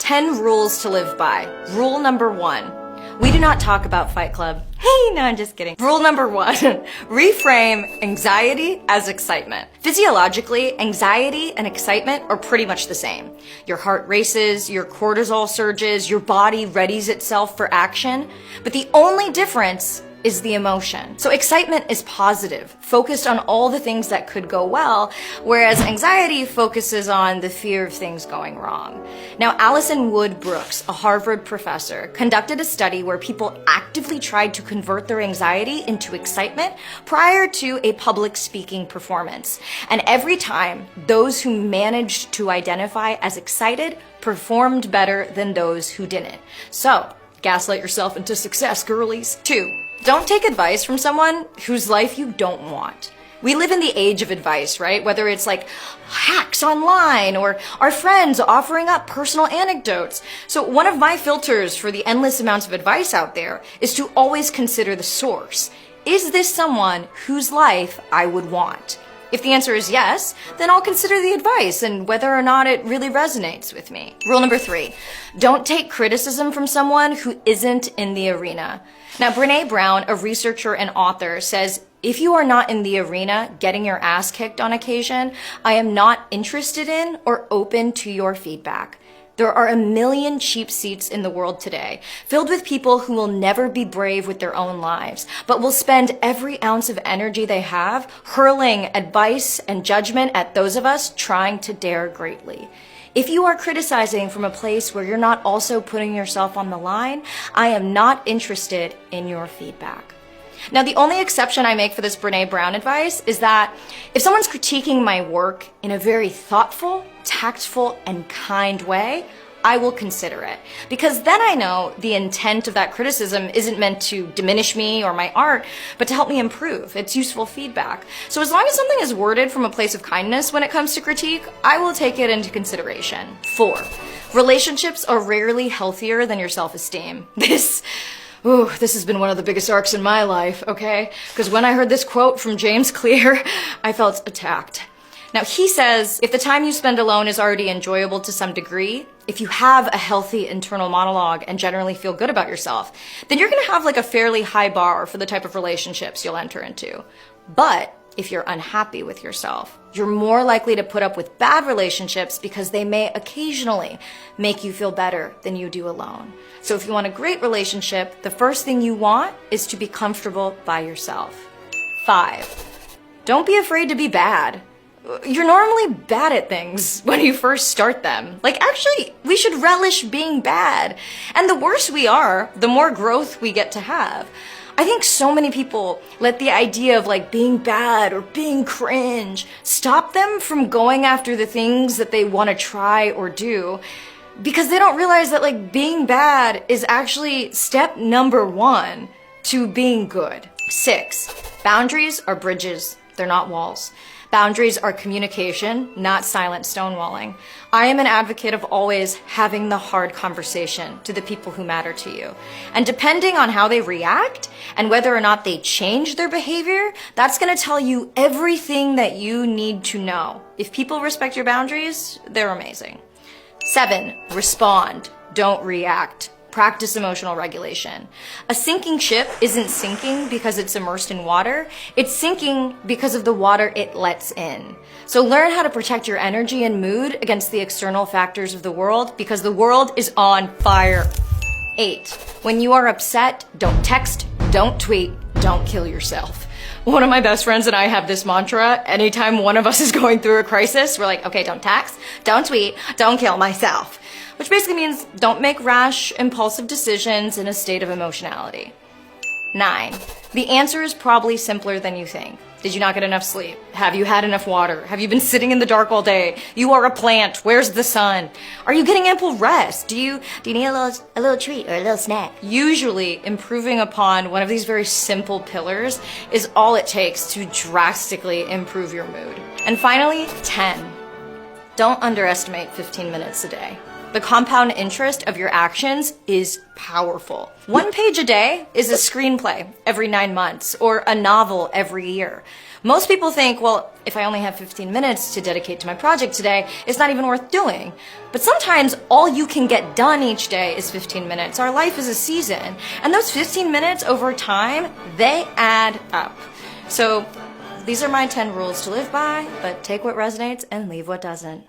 10 rules to live by. Rule number 1. We do not talk about Fight Club. Hey, no, I'm just kidding. Rule number 1. Reframe anxiety as excitement. Physiologically, anxiety and excitement are pretty much the same. Your heart races, your cortisol surges, your body readies itself for action. But the only difference is the emotion. So excitement is positive, focused on all the things that could go well, whereas anxiety focuses on the fear of things going wrong. Now, Alison Wood Brooks, a Harvard professor, conducted a study where people actively tried to convert their anxiety into excitement prior to a public speaking performance. And every time, those who managed to identify as excited performed better than those who didn't. So, gaslight yourself into success, girlies. 2. Don't take advice from someone whose life you don't want. We live in the age of advice, right? Whether it's like hacks online or our friends offering up personal anecdotes. So one of my filters for the endless amounts of advice out there is to always consider the source. Is this someone whose life I would want? If the answer is yes, then I'll consider the advice and whether or not it really resonates with me. Rule number 3, don't take criticism from someone who isn't in the arena. Now, Brené Brown, a researcher and author, says, if you are not in the arena getting your ass kicked on occasion, I am not interested in or open to your feedback. There are a million cheap seats in the world today, filled with people who will never be brave with their own lives, but will spend every ounce of energy they have hurling advice and judgment at those of us trying to dare greatly. If you are criticizing from a place where you're not also putting yourself on the line, I am not interested in your feedback. Now, the only exception I make for this Brené Brown advice is that if someone's critiquing my work in a very thoughtful, tactful, and kind way, I will consider it. Because then I know the intent of that criticism isn't meant to diminish me or my art, but to help me improve. It's useful feedback. So as long as something is worded from a place of kindness when it comes to critique, I will take it into consideration. 4. Relationships are rarely healthier than your self-esteem. This has been one of the biggest arcs in my life, okay? Because when I heard this quote from James Clear, I felt attacked. Now, he says, if the time you spend alone is already enjoyable to some degree, if you have a healthy internal monologue and generally feel good about yourself, then you're gonna have like a fairly high bar for the type of relationships you'll enter into. But if you're unhappy with yourself, you're more likely to put up with bad relationships because they may occasionally make you feel better than you do alone. So if you want a great relationship, the first thing you want is to be comfortable by yourself. 5. Don't be afraid to be bad. You're normally bad at things when you first start them. Like, actually, we should relish being bad. And the worse we are, the more growth we get to have. I think so many people let the idea of like being bad or being cringe stop them from going after the things that they want to try or do, because they don't realize that like being bad is actually step number 1 to being good. 6. Boundaries are bridges. They're not walls. Boundaries are communication, not silent stonewalling. I am an advocate of always having the hard conversation to the people who matter to you. And depending on how they react and whether or not they change their behavior, that's gonna tell you everything that you need to know. If people respect your boundaries, they're amazing. 7. Respond, don't react. Practice emotional regulation. A sinking ship isn't sinking because it's immersed in water. It's sinking because of the water it lets in. So learn how to protect your energy and mood against the external factors of the world, because the world is on fire. 8. When you are upset, don't text, don't tweet, don't kill yourself. One of my best friends and I have this mantra. Anytime one of us is going through a crisis, we're like, okay, don't text, don't tweet, don't kill myself. Which basically means don't make rash, impulsive decisions in a state of emotionality. 9. The answer is probably simpler than you think. Did you not get enough sleep? Have you had enough water? Have you been sitting in the dark all day? You are a plant. Where's the sun? Are you getting ample rest? Do you need a little treat or a little snack? Usually, improving upon one of these very simple pillars is all it takes to drastically improve your mood. And finally, 10. Don't underestimate 15 minutes a day. The compound interest of your actions is powerful. 1 page a day is a screenplay every 9 months or a novel every year. Most people think, well, if I only have 15 minutes to dedicate to my project today, it's not even worth doing. But sometimes all you can get done each day is 15 minutes. Our life is a season. And those 15 minutes over time, they add up. So these are my 10 rules to live by, but take what resonates and leave what doesn't.